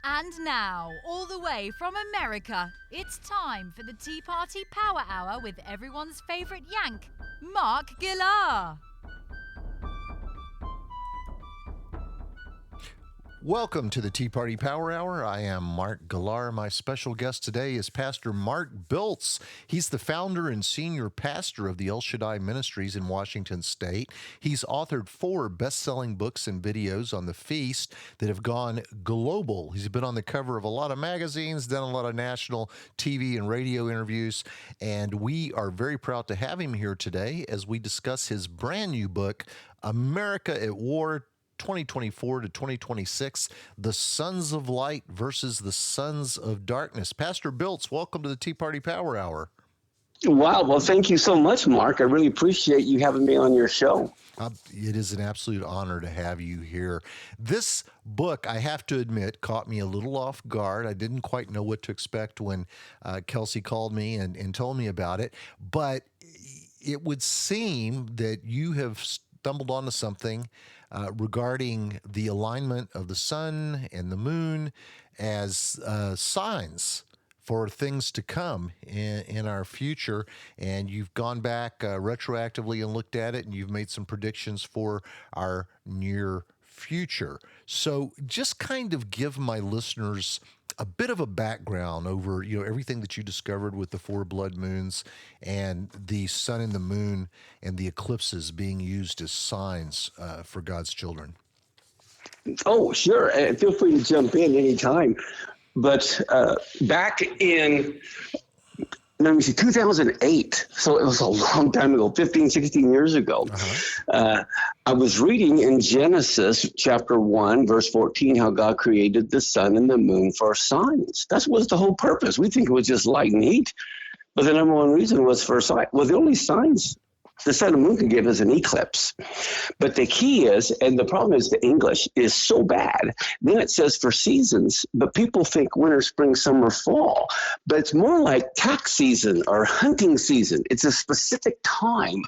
And now, all the way from America, it's time for the Tea Party Power Hour with everyone's favourite Yank, Mark Biltz. Welcome to the Tea Party Power Hour. I am Mark Biltz. My special guest today is Pastor Mark Biltz. He's the founder and senior pastor of the Shaddai MInistries in Washington State. He's authored 4 best-selling books and videos on the feast that have gone global. He's been on the cover of a lot of magazines, done a lot of national TV and radio interviews, and we are very proud to have him here today as we discuss his brand new book, America at War, 2024 to 2026, the Sons of Light versus the Sons of Darkness. Pastor Biltz, welcome to the Tea Party Power Hour. Wow. Well, thank you so much, Mark. I really appreciate you having me on your show. It is an absolute honor to have you here. This book, I have to admit, caught me a little off guard. I didn't quite know what to expect when Kelsey called me and told me about it, but it would seem that you have stumbled onto something regarding the alignment of the sun and the moon as signs for things to come in our future. And you've gone back retroactively and looked at it, and you've made some predictions for our near future. So just kind of give my listeners a bit of a background over, everything that you discovered with the 4 blood moons and the sun and the moon and the eclipses being used as signs for God's children. Oh, sure. Feel free to jump in anytime. But back in 2008, so it was a long time ago, 15, 16 years ago, I was reading in Genesis chapter 1, verse 14, how God created the sun and the moon for signs. That was the whole purpose. We think it was just light and heat, but the number one reason was for signs. Well, the only signs the sun and moon can give is an eclipse. But the key is, and the problem is the English is so bad, then it says for seasons, but people think winter, spring, summer, fall. But it's more like tax season or hunting season. It's a specific time.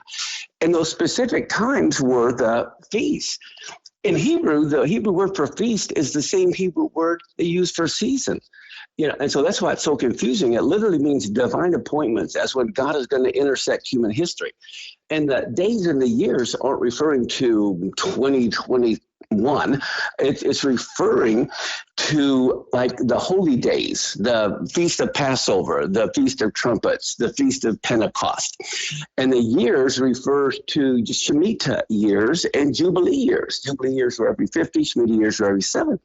And those specific times were the feast. In Hebrew, the Hebrew word for feast is the same Hebrew word they use for season. And so that's why it's so confusing. It literally means divine appointments. That's when God is going to intersect human history. And the days and the years aren't referring to 2021. It's referring to like the holy days, the Feast of Passover, the Feast of Trumpets, the Feast of Pentecost. And the years refer to Shemitah years and Jubilee years. Jubilee years were every 50, Shemitah years were every 7.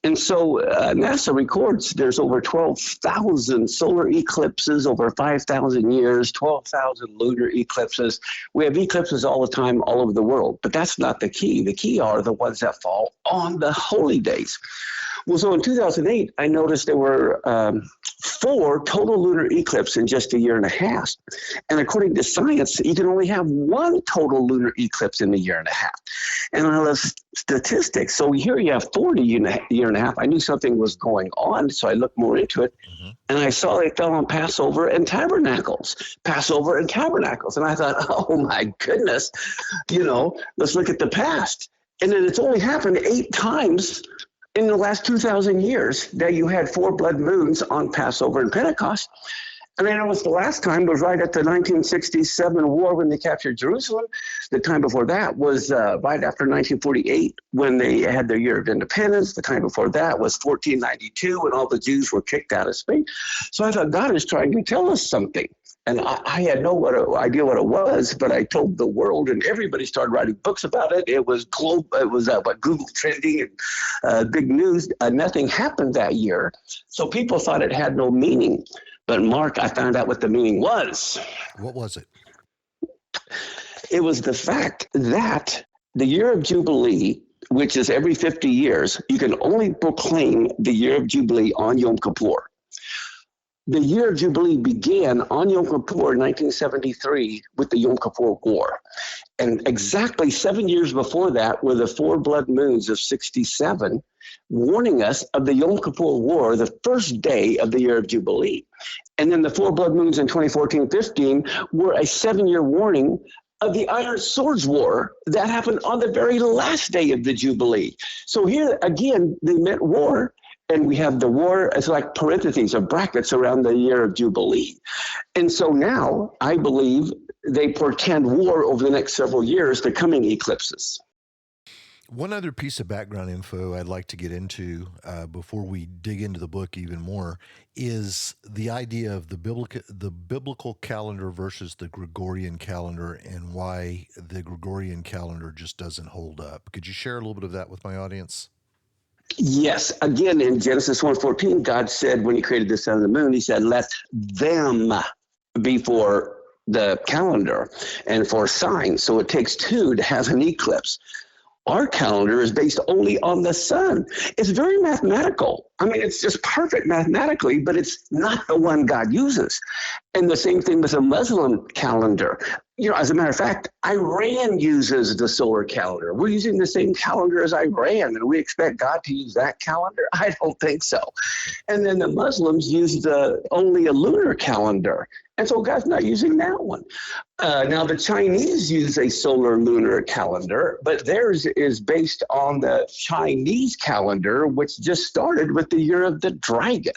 And so NASA records there's over 12,000 solar eclipses over 5,000 years, 12,000 lunar eclipses. We have eclipses all the time all over the world, but that's not the key. The key are the ones that fall on the holy days. Well, so in 2008, I noticed there were 4 total lunar eclipses in just a year and a half. And according to science, you can only have 1 total lunar eclipse in a year and a half. And I love statistics. So here you have 4 in a year and a half. I knew something was going on, so I looked more into it. And I saw they fell on Passover and Tabernacles. Passover and Tabernacles. And I thought, oh, my goodness, let's look at the past. And then it's only happened 8 times in the last 2,000 years that you had 4 blood moons on Passover and Pentecost. And I noticed the last time was right at the 1967 war when they captured Jerusalem. The time before that was right after 1948 when they had their year of independence. The time before that was 1492 when all the Jews were kicked out of Spain. So I thought God is trying to tell us something. And I had no idea what it was, but I told the world, and everybody started writing books about it. It was global. It was Google trending and big news. Nothing happened that year, so people thought it had no meaning. But Mark, I found out what the meaning was. What was it? It was the fact that the year of Jubilee, which is every 50 years, you can only proclaim the year of Jubilee on Yom Kippur. The year of Jubilee began on Yom Kippur in 1973 with the Yom Kippur War. And exactly 7 years before that were the 4 blood moons of 67, warning us of the Yom Kippur War, the first day of the year of Jubilee. And then the 4 blood moons in 2014-15 were a 7-year warning of the Iron Swords War that happened on the very last day of the Jubilee. So here, again, they meant war. And we have the war as like parentheses or brackets around the year of Jubilee. And so now I believe they portend war over the next several years, the coming eclipses. One other piece of background info I'd like to get into before we dig into the book even more is the idea of the biblical calendar versus the Gregorian calendar and why the Gregorian calendar just doesn't hold up. Could you share a little bit of that with my audience? Yes. Again, in Genesis 1:14, God said when he created the sun and the moon, he said, let them be for the calendar and for signs. So it takes two to have an eclipse. Our calendar is based only on the sun. It's very mathematical. I mean, it's just perfect mathematically, but it's not the one God uses. And the same thing with a Muslim calendar. You know, as a matter of fact, Iran uses the solar calendar. We're using the same calendar as Iran, and we expect God to use that calendar? I don't think so. And then the Muslims use only a lunar calendar. And so God's not using that one. Now, the Chinese use a solar lunar calendar, but theirs is based on the Chinese calendar, which just started with the year of the dragon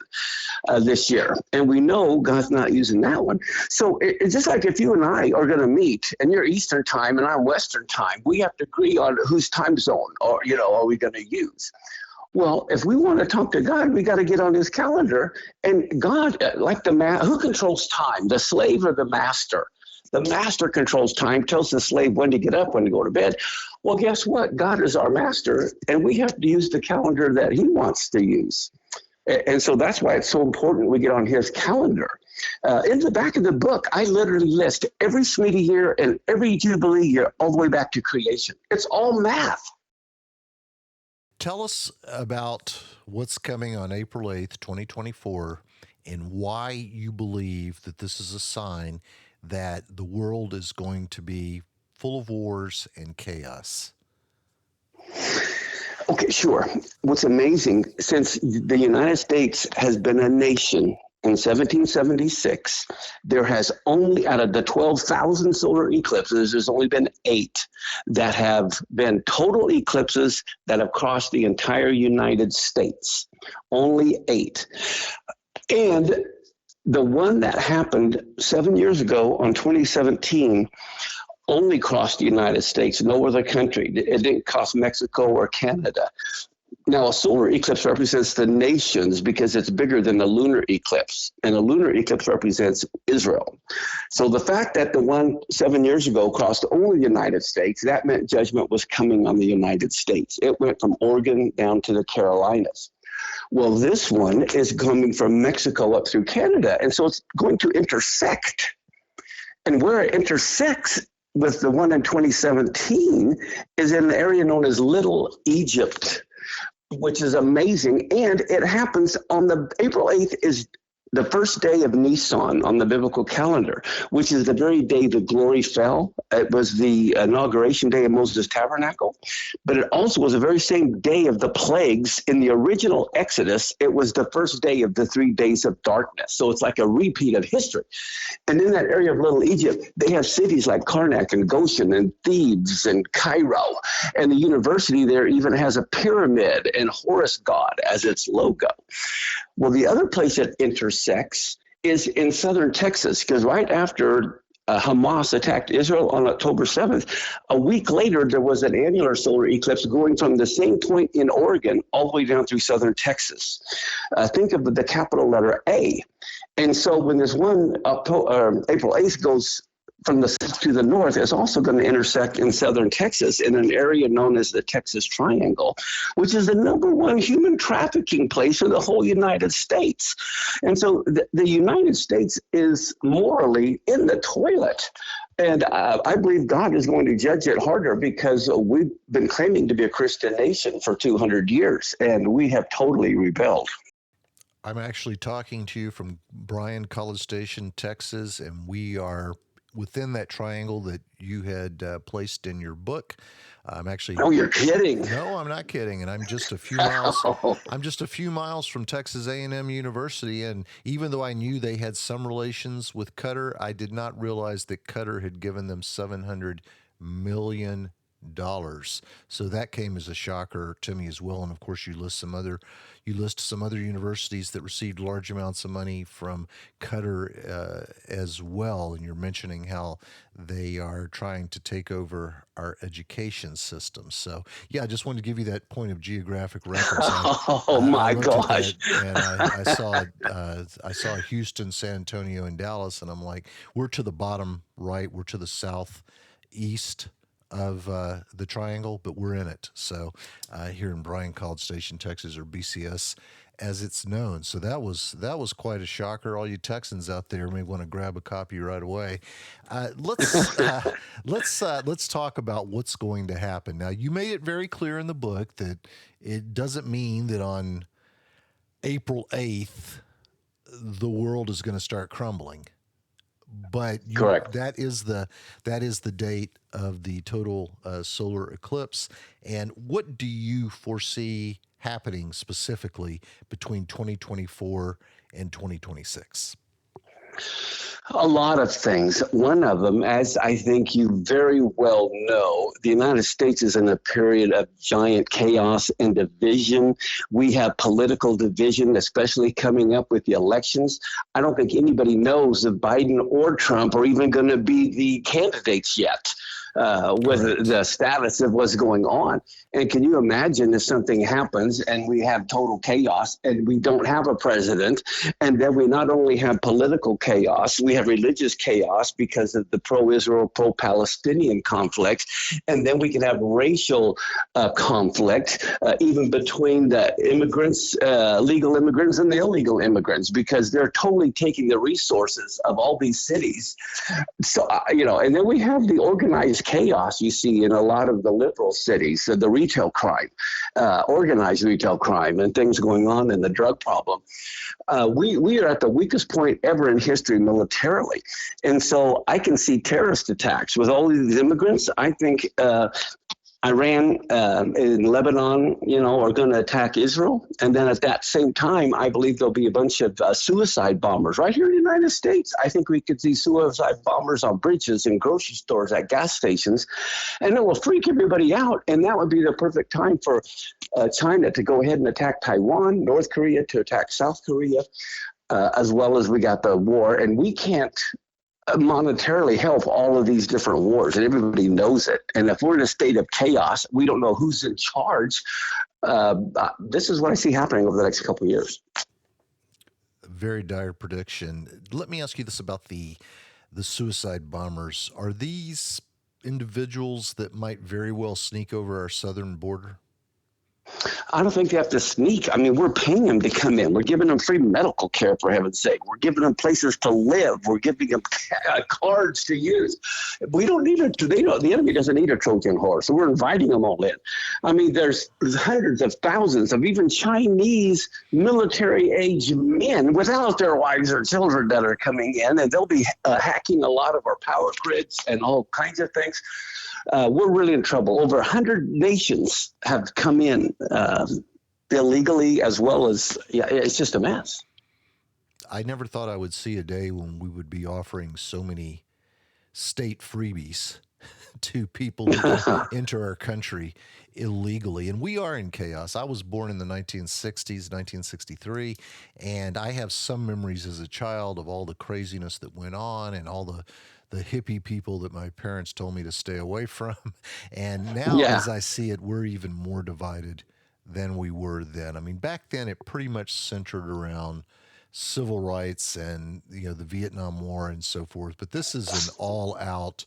this year. And we know God's not using that one. So it's just like if you and I are going to meet and you're Eastern time and I'm Western time, we have to agree on whose time zone or, are we going to use. Well, if we want to talk to God, we got to get on his calendar. And God, like who controls time, the slave or the master? The master controls time, tells the slave when to get up, when to go to bed. Well, guess what? God is our master, and we have to use the calendar that he wants to use. And so that's why it's so important we get on his calendar. In the back of the book, I literally list every Shemitah year and every Jubilee year all the way back to creation. It's all math. Tell us about what's coming on April 8th, 2024, and why you believe that this is a sign that the world is going to be full of wars and chaos. Okay, sure. What's amazing, since the United States has been a nation in 1776, there has only, out of the 12,000 solar eclipses, there's only been 8 that have been total eclipses that have crossed the entire United States. Only 8. And the one that happened 7 years ago on 2017 only crossed the United States, no other country. It didn't cross Mexico or Canada. Now, a solar eclipse represents the nations because it's bigger than the lunar eclipse, and a lunar eclipse represents Israel. So the fact that the one 7 years ago crossed only the United States, that meant judgment was coming on the United States. It went from Oregon down to the Carolinas. Well, this one is coming from Mexico up through Canada, and so it's going to intersect. And where it intersects with the one in 2017 is in the area known as Little Egypt, which is amazing. And it happens on April 8th is the first day of Nisan on the biblical calendar, which is the very day the glory fell. It was the inauguration day of Moses' tabernacle, but it also was the very same day of the plagues. In the original Exodus, it was the first day of the 3 days of darkness. So it's like a repeat of history. And in that area of Little Egypt, they have cities like Karnak and Goshen and Thebes and Cairo. And the university there even has a pyramid and Horus god as its logo. Well, the other place that intersects is in southern Texas, because right after Hamas attacked Israel on October 7th, a week later, there was an annular solar eclipse going from the same point in Oregon all the way down through southern Texas. Think of the capital letter A. And so when this one April 8th goes from the south to the north, is also going to intersect in southern Texas in an area known as the Texas Triangle, which is the #1 human trafficking place in the whole United States. And so the United States is morally in the toilet. And I believe God is going to judge it harder because we've been claiming to be a Christian nation for 200 years, and we have totally rebelled. I'm actually talking to you from Bryan, College Station, Texas, and we are within that triangle that you had placed in your book. I'm actually. Oh, you're kidding! No, I'm not kidding. And I'm just a few miles. I'm just a few miles from Texas A&M University, and even though I knew they had some relations with Qatar, I did not realize that Qatar had given them $700 million So that came as a shocker to me as well. And of course, you list some other universities that received large amounts of money from Qatar as well. And you're mentioning how they are trying to take over our education system. So yeah, I just wanted to give you that point of geographic reference. Oh I my looked at gosh. that and I saw Houston, San Antonio, and Dallas, and I'm like, we're to the bottom right, we're to the southeast of the triangle, but we're in it. So here in Bryan College Station, Texas, or BCS, as it's known. So that was quite a shocker. All you Texans out there may want to grab a copy right away. Let's talk about what's going to happen. Now, you made it very clear in the book that it doesn't mean that on April 8th the world is going to start crumbling. But Correct. that is the date of the total solar eclipse. And what do you foresee happening specifically between 2024 and 2026? A lot of things. One of them, as I think you very well know, the United States is in a period of giant chaos and division. We have political division, especially coming up with the elections. I don't think anybody knows if Biden or Trump are even going to be the candidates yet. With the status of what's going on. And can you imagine if something happens and we have total chaos and we don't have a president, and then we not only have political chaos, we have religious chaos because of the pro-Israel, pro-Palestinian conflict, and then we can have racial conflict even between the immigrants, legal immigrants and the illegal immigrants, because they're totally taking the resources of all these cities. So, and then we have the organized chaos you see in a lot of the liberal cities, the retail crime, organized retail crime, and things going on in the drug problem. We are at the weakest point ever in history militarily. And so I can see terrorist attacks with all these immigrants. I think Iran in Lebanon, are going to attack Israel. And then at that same time, I believe there'll be a bunch of suicide bombers right here in the United States. I think we could see suicide bombers on bridges and grocery stores, at gas stations, and it will freak everybody out. And that would be the perfect time for China to go ahead and attack Taiwan, North Korea to attack South Korea, as well as we got the war. And we can't monetarily help all of these different wars, and everybody knows it. And if we're in a state of chaos, we don't know who's in charge. This is what I see happening over the next couple of years. Very dire prediction. Let me ask you this about the suicide bombers. Are these individuals that might very well sneak over our southern border? I don't think they have to sneak. I mean, we're paying them to come in. We're giving them free medical care, for heaven's sake. We're giving them places to live. We're giving them cards to use. We don't need it. The enemy doesn't need a Trojan horse, so we're inviting them all in. I mean, there's hundreds of thousands of even Chinese military-age men without their wives or children that are coming in, and they'll be hacking a lot of our power grids and all kinds of things. We're really in trouble. Over 100 nations have come in illegally, as well as, it's just a mess. I never thought I would see a day when we would be offering so many state freebies to people who enter our country illegally. And we are in chaos. I was born in the 1960s, 1963, and I have some memories as a child of all the craziness that went on and all the hippie people that my parents told me to stay away from. And now, as I see it, we're even more divided than we were then. I mean, back then it pretty much centered around civil rights and, the Vietnam War and so forth. But this is an all out,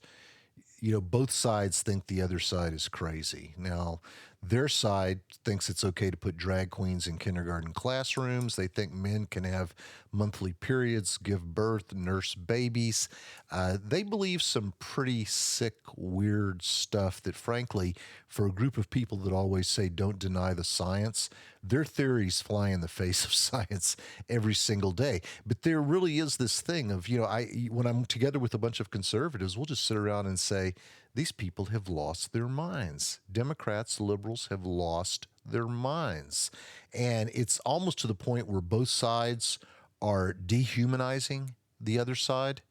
both sides think the other side is crazy. Now, their side thinks it's okay to put drag queens in kindergarten classrooms. They think men can have monthly periods, give birth, nurse babies. They believe some pretty sick, weird stuff that, frankly, for a group of people that always say don't deny the science, their theories fly in the face of science every single day. But there really is this thing of, when I'm together with a bunch of conservatives, we'll just sit around and say, these people have lost their minds. Democrats, liberals have lost their minds. And it's almost to the point where both sides are dehumanizing the other side.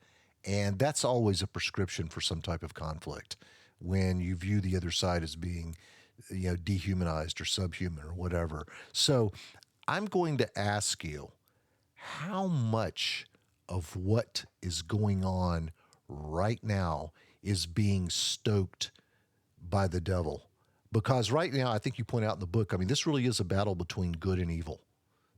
And that's always a prescription for some type of conflict. when you view the other side as being, dehumanized or subhuman or whatever. So I'm going to ask you, how much of what is going on right now is being stoked by the devil? Because right now, I think you point out in the book, this really is a battle between good and evil.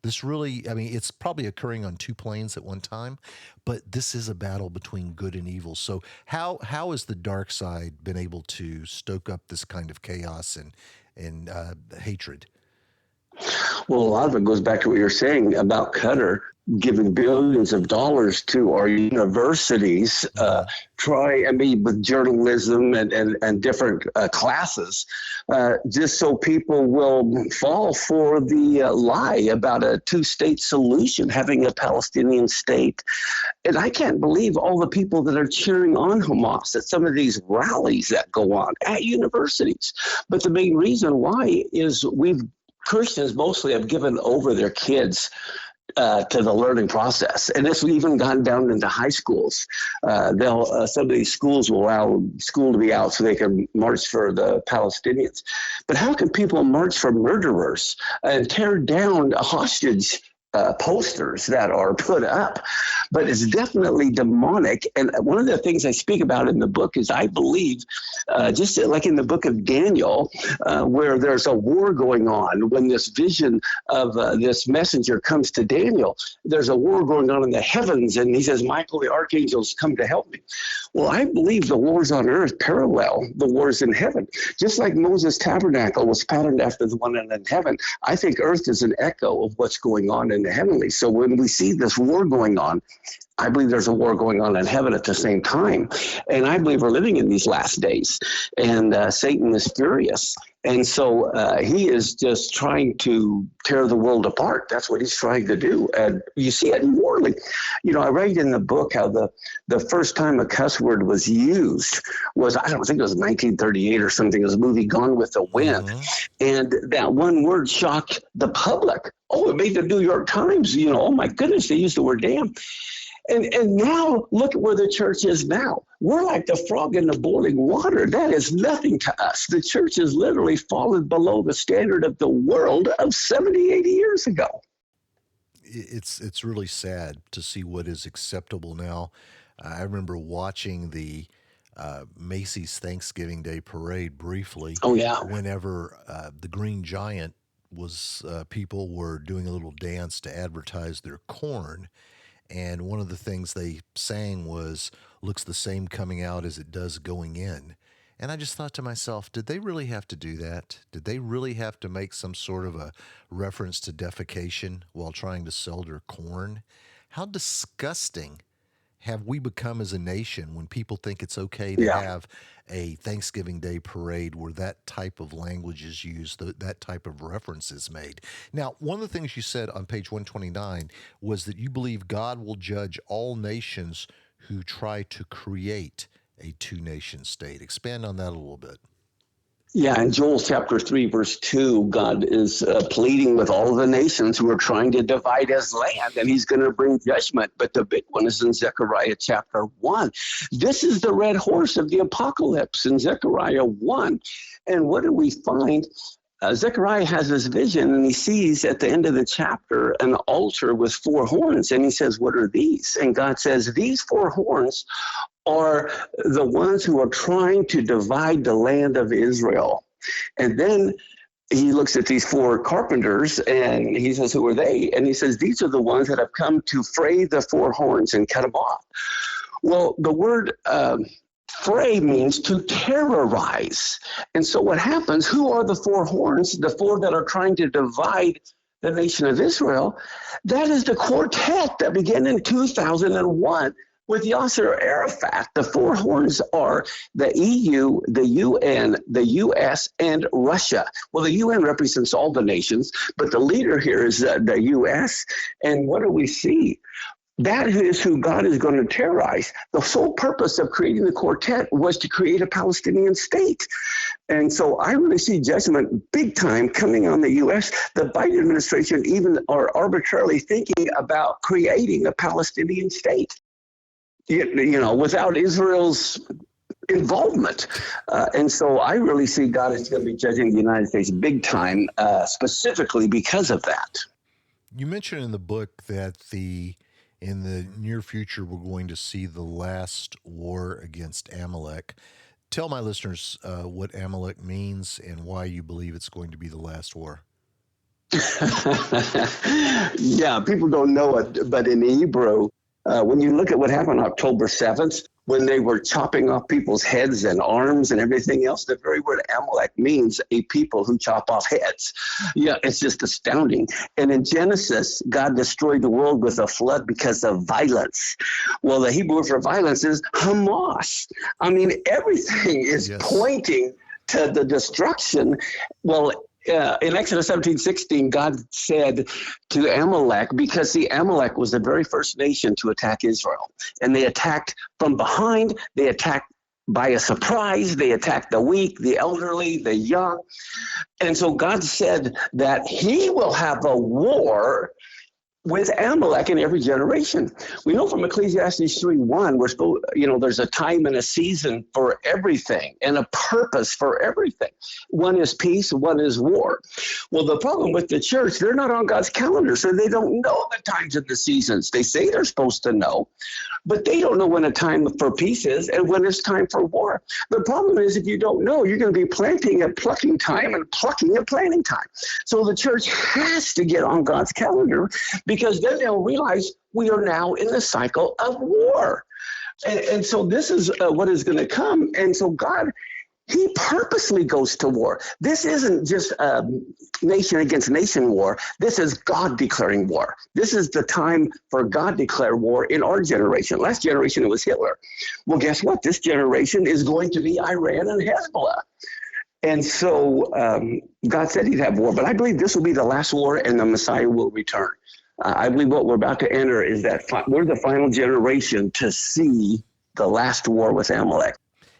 This really, it's probably occurring on two planes at one time, but this is a battle between good and evil. So how has the dark side been able to stoke up this kind of chaos and hatred? Well, a lot of it goes back to what you're saying about Qatar giving billions of dollars to our universities, with journalism and different classes, just so people will fall for the lie about a two-state solution, having a Palestinian state. And I can't believe all the people that are cheering on Hamas at some of these rallies that go on at universities. But the main reason why is Christians mostly have given over their kids to the learning process, and this even gone down into high schools. Some of these schools will allow school to be out so they can march for the Palestinians. But how can people march for murderers and tear down hostage posters that are put up? But it's definitely demonic. And one of the things I speak about in the book is I believe, just like in the book of Daniel, where there's a war going on, when this vision of this messenger comes to Daniel, there's a war going on in the heavens, and he says, Michael, the archangel's come to help me. Well, I believe the wars on earth parallel the wars in heaven. Just like Moses' tabernacle was patterned after the one in heaven, I think earth is an echo of what's going on in the heavenly. So when we see this war going on, I believe there's a war going on in heaven at the same time. And I believe we're living in these last days. And Satan is furious. And so he is just trying to tear the world apart. That's what he's trying to do. And you see it morally. I write in the book how the first time a cuss word was used was, I don't think it was 1938 or something. It was a movie Gone with the Wind. And that one word shocked the public. Oh, it made the New York Times. Oh, my goodness, they used the word damn. And now look at where the church is now. We're like the frog in the boiling water. That is nothing to us. The church has literally fallen below the standard of the world of 70, 80 years ago. It's really sad to see what is acceptable now. I remember watching the Macy's Thanksgiving Day Parade briefly. Oh, yeah. Whenever the Green Giant people were doing a little dance to advertise their corn. And one of the things they sang was, looks the same coming out as it does going in. And I just thought to myself, did they really have to do that? Did they really have to make some sort of a reference to defecation while trying to sell their corn? How disgusting have we become as a nation when people think it's okay to have a Thanksgiving Day parade where that type of language is used, that type of reference is made? Now, one of the things you said on page 129 was that you believe God will judge all nations who try to create a two-nation state. Expand on that a little bit. Yeah, in Joel chapter 3, verse 2, God is pleading with all the nations who are trying to divide his land, and he's going to bring judgment. But the big one is in Zechariah chapter 1. This is the red horse of the apocalypse in Zechariah 1. And what do we find? Zechariah has this vision, and he sees at the end of the chapter an altar with four horns, and he says, what are these? And God says, these four horns are the ones who are trying to divide the land of Israel. And then he looks at these four carpenters and he says, who are they? And he says, these are the ones that have come to fray the four horns and cut them off. Well, the word fray means to terrorize. And so what happens, who are the four horns, the four that are trying to divide the nation of Israel? That is the quartet that began in 2001. With Yasser Arafat. The four horns are the EU, the UN, the US, and Russia. Well, the UN represents all the nations, but the leader here is the US. And what do we see? That is who God is going to terrorize. The sole purpose of creating the quartet was to create a Palestinian state. And so I really see judgment big time coming on the U.S. The Biden administration even are arbitrarily thinking about creating a Palestinian state. Without Israel's involvement. And so I really see God is going to be judging the United States big time, specifically because of that. You mentioned in the book that in the near future, we're going to see the last war against Amalek. Tell my listeners what Amalek means and why you believe it's going to be the last war. Yeah, people don't know it, but in Hebrew, when you look at what happened October 7th, when they were chopping off people's heads and arms and everything else, the very word Amalek means a people who chop off heads. Yeah, it's just astounding. And in Genesis, God destroyed the world with a flood because of violence. Well, the Hebrew word for violence is Hamas. I mean, everything is pointing to the destruction. Well, in Exodus 17:16, God said to Amalek, because see, Amalek was the very first nation to attack Israel. And they attacked from behind, they attacked by a surprise, they attacked the weak, the elderly, the young. And so God said that he will have a war with Amalek in every generation. We know from Ecclesiastes 3:1, we're supposed, there's a time and a season for everything and a purpose for everything. One is peace, one is war. Well, the problem with the church, they're not on God's calendar, so they don't know the times and the seasons. They say they're supposed to know, but they don't know when a time for peace is and when it's time for war. The problem is, if you don't know, you're going to be planting at plucking time and plucking at planting time. So the church has to get on God's calendar, because then they'll realize we are now in the cycle of war. And so this is what is going to come. And so God, he purposely goes to war. This isn't just nation against nation war. This is God declaring war. This is the time for God to declare war in our generation. Last generation, it was Hitler. Well, guess what? This generation is going to be Iran and Hezbollah. And so God said he'd have war, but I believe this will be the last war and the Messiah will return. I believe what we're about to enter is that we're the final generation to see the last war with Amalek.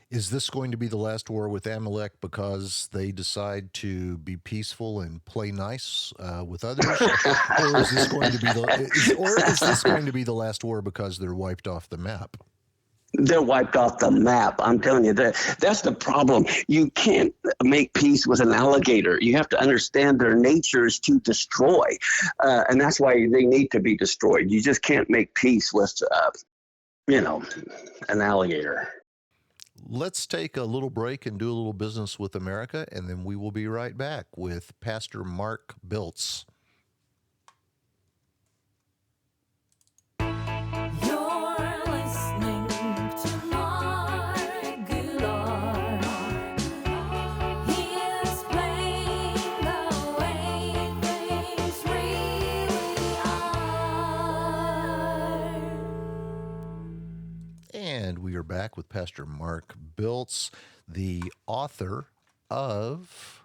Is this going to be the last war with Amalek because they decide to be peaceful and play nice with others? Or is this going to be the last war because they're wiped off the map? They're wiped off the map. I'm telling you, that's the problem. You can't make peace with an alligator. You have to understand their nature is to destroy. And that's why they need to be destroyed. You just can't make peace with, an alligator. Let's take a little break and do a little business with America, and then we will be right back with Pastor Mark Biltz. And we are back with Pastor Mark Biltz, the author of,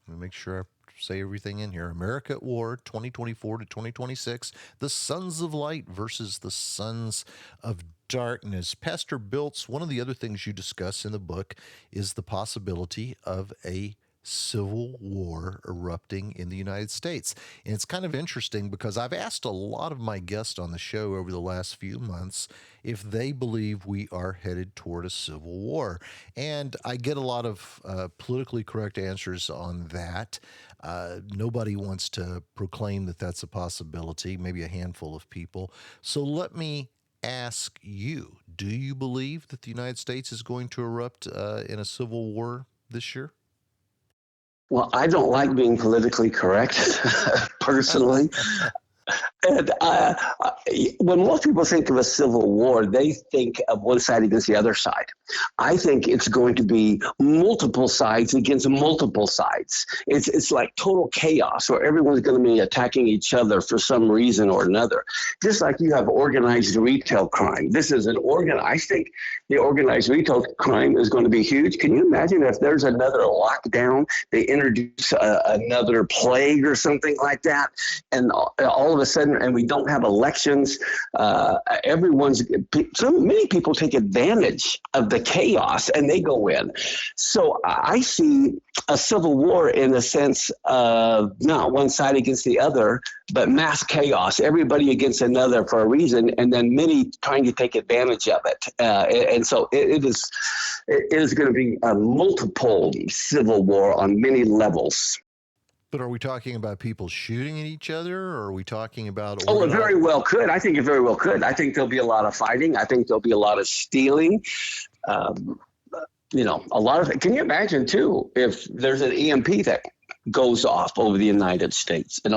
let me make sure I say everything in here, America at War 2024 to 2026, the Sons of Light versus the Sons of Darkness. Pastor Biltz, one of the other things you discuss in the book is the possibility of a civil war erupting in the United States. And it's kind of interesting because I've asked a lot of my guests on the show over the last few months if they believe we are headed toward a civil war. And I get a lot of politically correct answers on that. Nobody wants to proclaim that that's a possibility, maybe a handful of people. So let me ask you, do you believe that the United States is going to erupt in a civil war this year? Well, I don't like being politically correct, personally. And when most people think of a civil war, they think of one side against the other side. I think it's going to be multiple sides against multiple sides. It's like total chaos where everyone's going to be attacking each other for some reason or another. Just like you have organized retail crime. This is I think the organized retail crime is going to be huge. Can you imagine if there's another lockdown, they introduce another plague or something like that, and all of a sudden and we don't have elections. So many people take advantage of the chaos and they go in. So I see a civil war in the sense of not one side against the other, but mass chaos, everybody against another for a reason, and then many trying to take advantage of it. And so it is going to be a multiple civil war on many levels. But are we talking about people shooting at each other, or are we talking about... Oh, it very well could. I think it very well could. I think there'll be a lot of fighting. I think there'll be a lot of stealing. A lot of... Can you imagine, too, if there's an EMP that goes off over the United States? And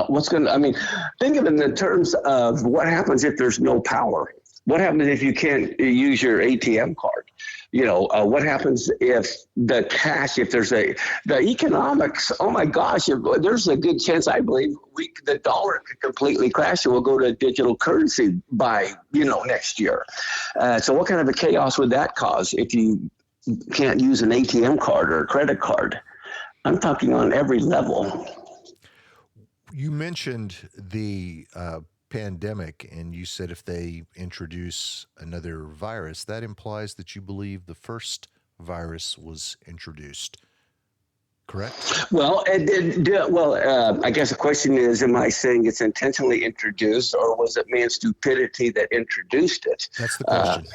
think of it in terms of what happens if there's no power. What happens if you can't use your ATM card? What happens if the cash, if there's the economics, oh my gosh, there's a good chance, I believe, the dollar could completely crash and we'll go to digital currency by, next year. So what kind of a chaos would that cause if you can't use an ATM card or a credit card? I'm talking on every level. You mentioned the pandemic, and you said if they introduce another virus, that implies that you believe the first virus was introduced, correct? Well, I guess the question is, am I saying it's intentionally introduced, or was it man's stupidity that introduced it? That's the question.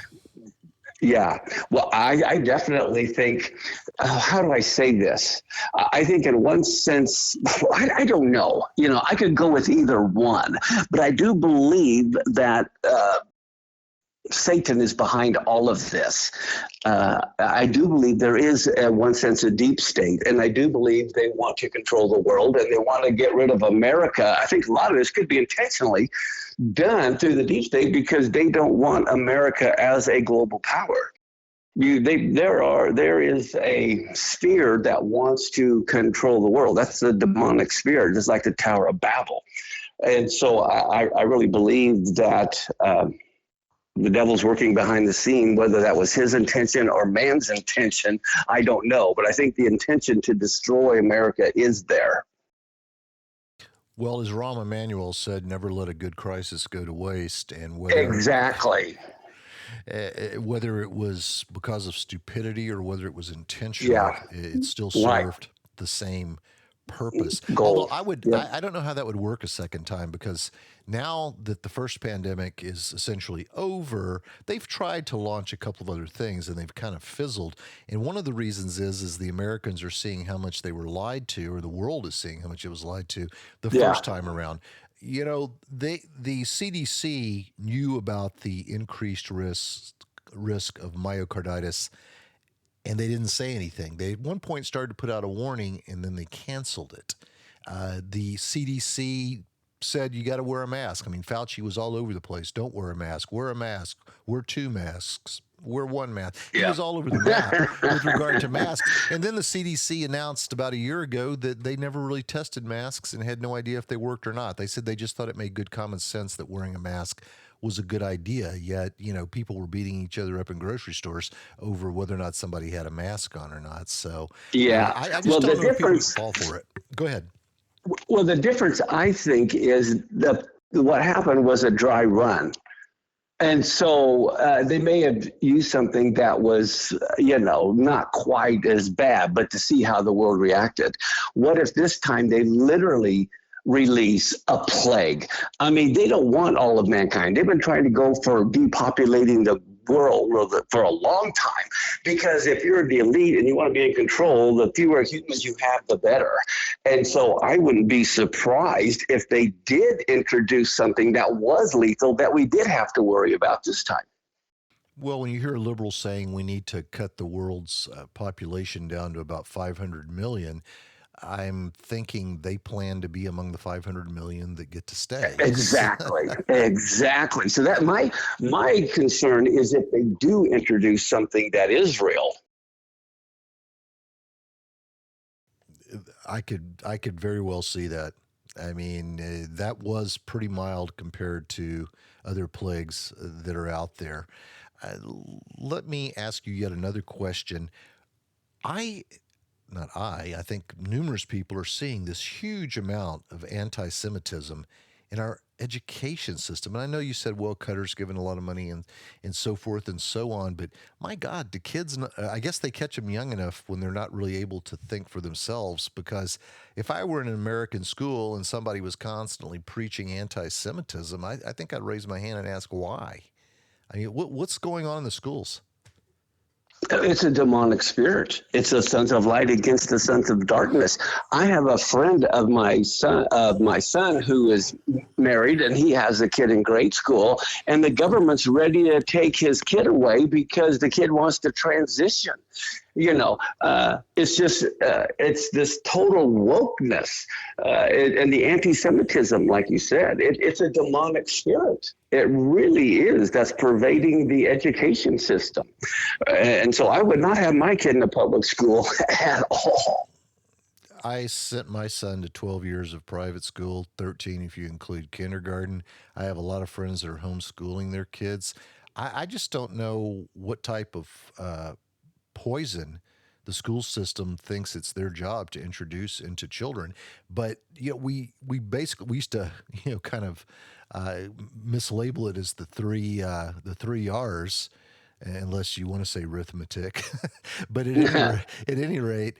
Yeah. Well, I definitely think, how do I say this? I think in one sense, I don't know. I could go with either one, but I do believe that Satan is behind all of this. I do believe there is, in one sense, a deep state, and I do believe they want to control the world and they want to get rid of America. I think a lot of this could be intentionally done through the deep state because they don't want America as a global power. There is a sphere that wants to control the world. That's the demonic sphere, just like the Tower of Babel. And so I really believe that the devil's working behind the scene. Whether that was his intention or man's intention, I don't know. But I think the intention to destroy America is there. Well, as Rahm Emanuel said, never let a good crisis go to waste. And Exactly. Whether it was because of stupidity or whether it was intentional, it still served the same purpose. Goal. Although I don't know how that would work a second time, because now that the first pandemic is essentially over, they've tried to launch a couple of other things and they've kind of fizzled. And one of the reasons is the Americans are seeing how much they were lied to, or the world is seeing how much it was lied to the first time around. The CDC knew about the increased risk of myocarditis, and they didn't say anything. They at one point started to put out a warning, and then they canceled it. The CDC said you got to wear a mask. I mean, Fauci was all over the place. Don't wear a mask. Wear a mask. Wear 2 masks. Wear 1 mask. He was all over the map with regard to masks. And then the CDC announced about a year ago that they never really tested masks and had no idea if they worked or not. They said they just thought it made good common sense that wearing a mask was a good idea. Yet, people were beating each other up in grocery stores over whether or not somebody had a mask on or not. So I just don't know if people would fall for it. Go ahead. Well, the difference, I think, is what happened was a dry run. And so they may have used something that was, not quite as bad, but to see how the world reacted. What if this time they literally release a plague? I mean, they don't want all of mankind. They've been trying to go for depopulating the world for a long time, because if you're the elite and you want to be in control, the fewer humans you have, the better. And so I wouldn't be surprised if they did introduce something that was lethal that we did have to worry about this time. Well, when you hear liberals saying we need to cut the world's population down to about 500 million, I'm thinking they plan to be among the 500 million that get to stay. Exactly. Exactly. So that my concern is if they do introduce something that is real. I could very well see that. I mean, that was pretty mild compared to other plagues that are out there. Let me ask you yet another question. I think numerous people are seeing this huge amount of anti-Semitism in our education system. And I know you said, well, Cutter's given a lot of money and so forth and so on, but my God, do kids, I guess they catch them young enough when they're not really able to think for themselves. Because if I were in an American school and somebody was constantly preaching anti-Semitism, I think I'd raise my hand and ask why. I mean, what's going on in the schools? It's a demonic spirit. It's the sons of light against the sons of darkness. I have a friend of my son who is married, and he has a kid in grade school, and the government's ready to take his kid away because the kid wants to transition. It's just it's this total wokeness and the anti-Semitism, like you said. It's a demonic spirit. It really is. That's pervading the education system. And so I would not have my kid in a public school at all. I sent my son to 12 years of private school, 13 if you include kindergarten. I have a lot of friends that are homeschooling their kids. I just don't know what type of poison the school system thinks it's their job to introduce into children. But we used to kind of mislabel it as the three R's, unless you want to say arithmetic. But at any rate,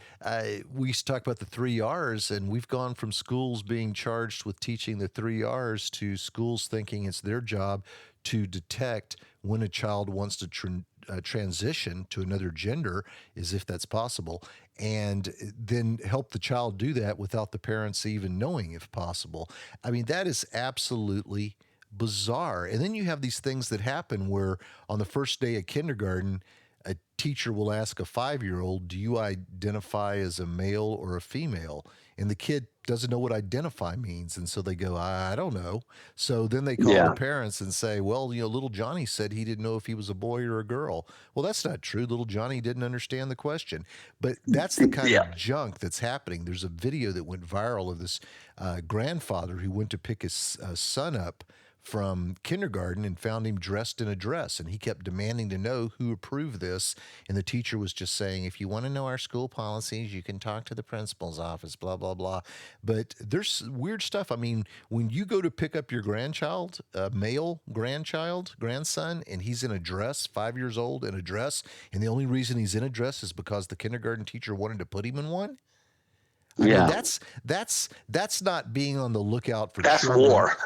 we used to talk about the three R's, and we've gone from schools being charged with teaching the three R's to schools thinking it's their job to detect when a child wants to transition to another gender, as if that's possible, and then help the child do that without the parents even knowing, if possible. I mean, that is absolutely bizarre. And then you have these things that happen where on the first day of kindergarten, a teacher will ask a 5-year-old, do you identify as a male or a female? And the kid doesn't know what identify means. And so they go, I don't know. So then they call the parents and say, well, little Johnny said he didn't know if he was a boy or a girl. Well, that's not true. Little Johnny didn't understand the question. But that's the kind of junk that's happening. There's a video that went viral of this grandfather who went to pick his son up from kindergarten and found him dressed in a dress, and he kept demanding to know who approved this, and the teacher was just saying, if you want to know our school policies, you can talk to the principal's office, blah blah blah. But there's weird stuff. I mean, when you go to pick up your grandchild, male grandson, and he's in a dress, 5 years old, in a dress, and the only reason he's in a dress is because the kindergarten teacher wanted to put him in one. I mean, that's not being on the lookout for children. That's war.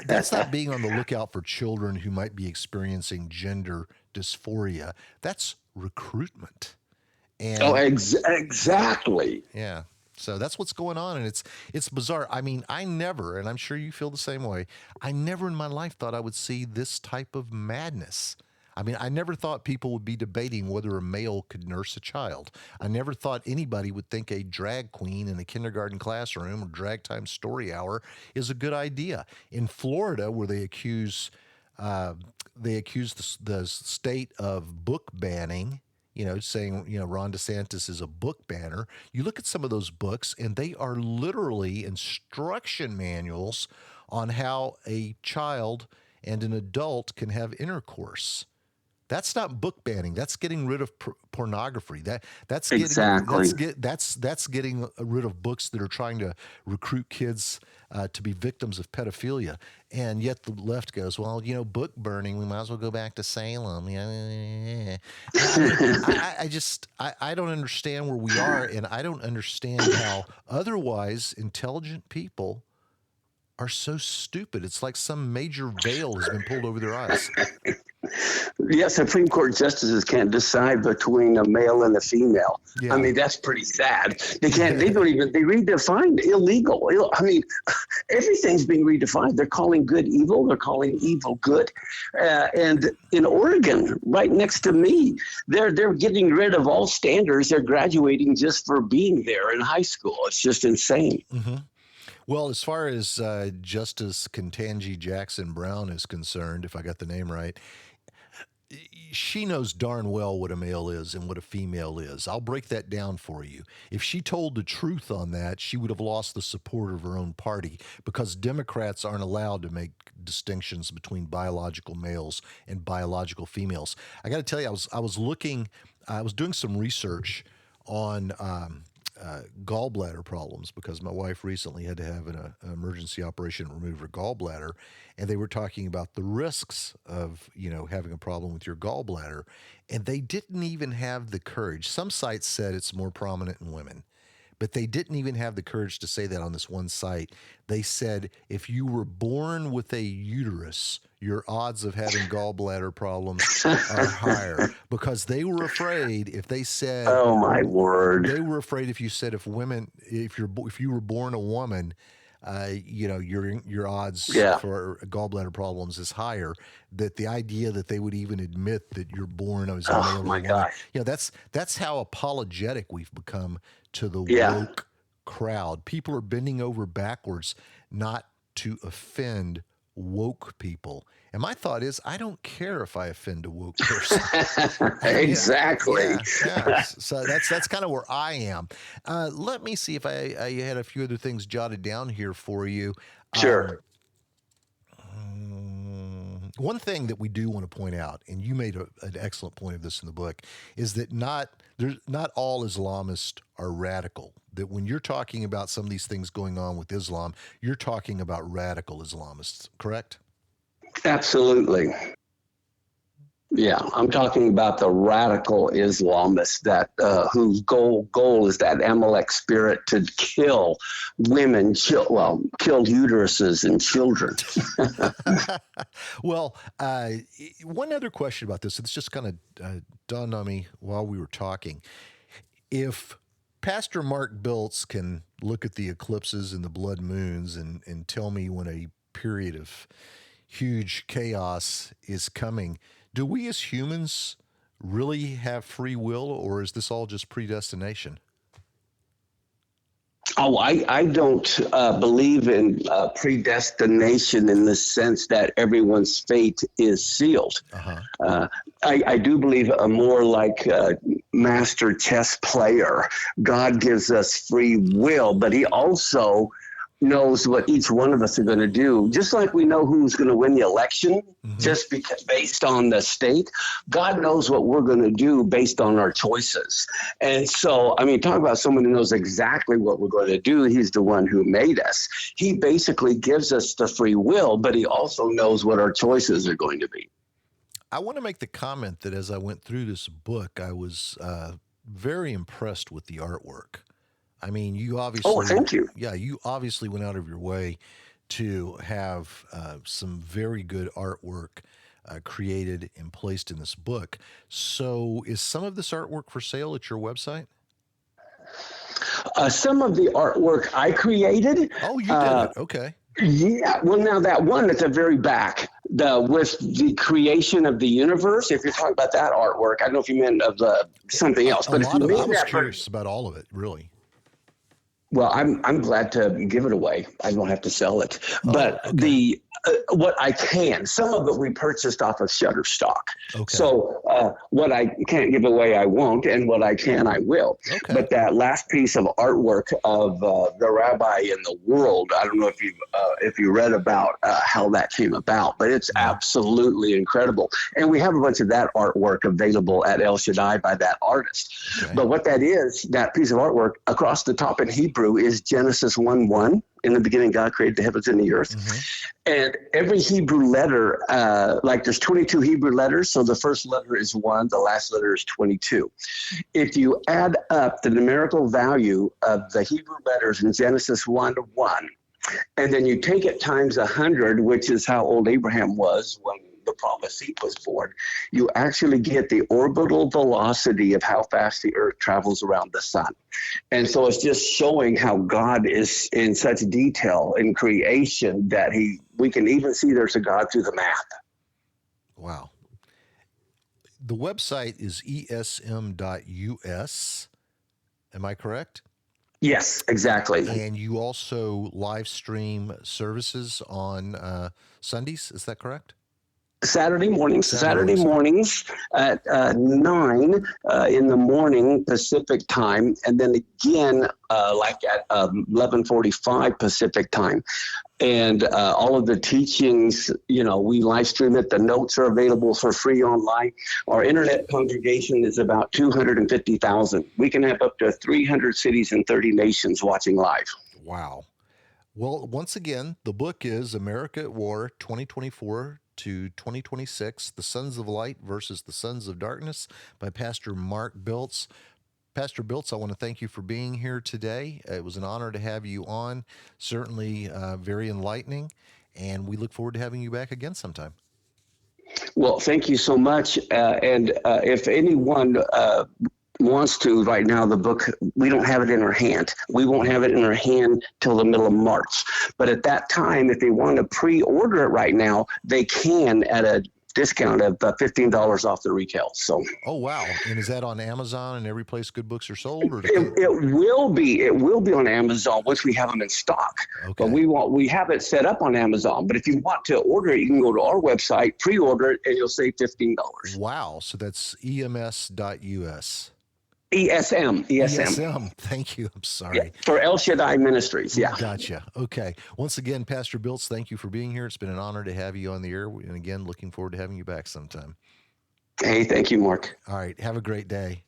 That's not being on the lookout for children who might be experiencing gender dysphoria. That's recruitment. And exactly. Yeah. So that's what's going on, and it's bizarre. I mean, I never, and I'm sure you feel the same way, I never in my life thought I would see this type of madness. I mean, I never thought people would be debating whether a male could nurse a child. I never thought anybody would think a drag queen in a kindergarten classroom or drag time story hour is a good idea. In Florida, where they accuse the state of book banning, saying, Ron DeSantis is a book banner. You look at some of those books, and they are literally instruction manuals on how a child and an adult can have intercourse. That's not book banning. That's getting rid of pornography. That's getting rid of books that are trying to recruit kids to be victims of pedophilia. And yet the left goes, well, book burning. We might as well go back to Salem. I don't understand where we are, and I don't understand how otherwise intelligent people are so stupid. It's like some major veil has been pulled over their eyes. Yeah, Supreme Court justices can't decide between a male and a female. Yeah. I mean, that's pretty sad. They can't. They redefine illegal. I mean, everything's being redefined. They're calling good evil. They're calling evil good. And in Oregon, right next to me, they're getting rid of all standards. They're graduating just for being there in high school. It's just insane. Mm-hmm. Well, as far as Justice Ketanji Jackson Brown is concerned, if I got the name right, she knows darn well what a male is and what a female is. I'll break that down for you. If she told the truth on that, she would have lost the support of her own party, because Democrats aren't allowed to make distinctions between biological males and biological females. I got to tell you, I was doing some research on gallbladder problems because my wife recently had to have an emergency operation to remove her gallbladder, and they were talking about the risks of having a problem with your gallbladder, and they didn't even have the courage. Some sites said it's more prominent in women, but they didn't even have the courage to say that on this one site. They said if you were born with a uterus, your odds of having gallbladder problems are higher, because they were afraid if they said, "Oh my word!" They were afraid if you said if you were born a woman, your odds for gallbladder problems is higher. That the idea that they would even admit that you're born as a male or a woman, gosh. That's how apologetic we've become to the woke crowd. People are bending over backwards not to offend woke people. And my thought is, I don't care if I offend a woke person. Exactly. Yeah. So that's kind of where I am. Let me see if I had a few other things jotted down here for you. Sure. One thing that we do want to point out, and you made an excellent point of this in the book, is that not all Islamists are radical. That when you're talking about some of these things going on with Islam, you're talking about radical Islamists, correct? Absolutely. Yeah, I'm talking about the radical Islamists that whose goal is that Amalek spirit to kill women, killed uteruses and children. Well, one other question about this. It's just kind of dawned on me while we were talking. If Pastor Mark Biltz can look at the eclipses and the blood moons and tell me when a period of huge chaos is coming, do we as humans really have free will, or is this all just predestination? Oh, I don't believe in predestination in the sense that everyone's fate is sealed. I do believe more like a master chess player. God gives us free will, but he also knows what each one of us are going to do. Just like we know who's going to win the election, just because based on the state, God knows what we're going to do based on our choices. And so, I mean, talk about someone who knows exactly what we're going to do. He's the one who made us. He basically gives us the free will, but he also knows what our choices are going to be. I want to make the comment that as I went through this book, I was very impressed with the artwork. I mean, you obviously. Oh, thank you. Yeah, you obviously went out of your way to have some very good artwork created and placed in this book. So, is some of this artwork for sale at your website? Some of the artwork I created. Oh, you did it. Okay. Yeah. Well, now that one at the very back, with the creation of the universe. If you're talking about that artwork, I don't know if you meant of something else. But if you I was curious about all of it, really. Well, I'm glad to give it away. I don't have to sell it. But okay. What I can, some of it we purchased off of Shutterstock. Okay. So what I can't give away, I won't, and what I can, I will. Okay. But that last piece of artwork of the rabbi in the world, I don't know if you read about how that came about, but it's absolutely incredible. And we have a bunch of that artwork available at El Shaddai by that artist. Okay. But what that is, that piece of artwork across the top in Hebrew is Genesis 1:1. In the beginning, God created the heavens and the earth. And every Hebrew letter, like there's 22 Hebrew letters. So the first letter is 1, the last letter is 22. If you add up the numerical value of the Hebrew letters in Genesis 1:1, and then you take it times 100, which is how old Abraham was when the promised seed was born, you actually get the orbital velocity of how fast the earth travels around the sun. And so it's just showing how God is in such detail in creation that we can even see there's a God through the math. Wow. The website is esm.us. Am I correct? Yes, exactly. And you also live stream services on Sundays. Is that correct? Saturday mornings at 9 in the morning Pacific time, and then again like at 11:45 Pacific time. And all of the teachings, we live stream it. The notes are available for free online. Our internet congregation is about 250,000. We can have up to 300 cities and 30 nations watching live. Wow. Well, once again, the book is America at War, 2024 to 2026, The Sons of Light versus the Sons of Darkness by Pastor Mark Biltz. Pastor Biltz, I want to thank you for being here today. It was an honor to have you on, certainly very enlightening, and we look forward to having you back again sometime. Well, thank you so much. And if anyone wants to right now, the book, we don't have it in our hand. We won't have it in our hand till the middle of March. But at that time, if they want to pre-order it right now, they can at a discount of $15 off the retail. So. Oh, wow. And is that on Amazon and every place good books are sold? Or it will be. It will be on Amazon once we have them in stock. Okay. But we have it set up on Amazon. But if you want to order it, you can go to our website, pre-order it, and you'll save $15. Wow. So that's ems.us. ESM. Thank you. I'm sorry. Yeah, for El Shaddai Ministries. Yeah. Gotcha. Okay. Once again, Pastor Biltz, thank you for being here. It's been an honor to have you on the air. And again, looking forward to having you back sometime. Hey, thank you, Mark. All right. Have a great day.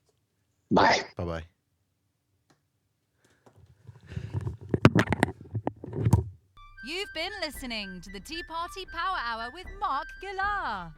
Bye. Bye-bye. You've been listening to the Tea Party Power Hour with Mark Gillar.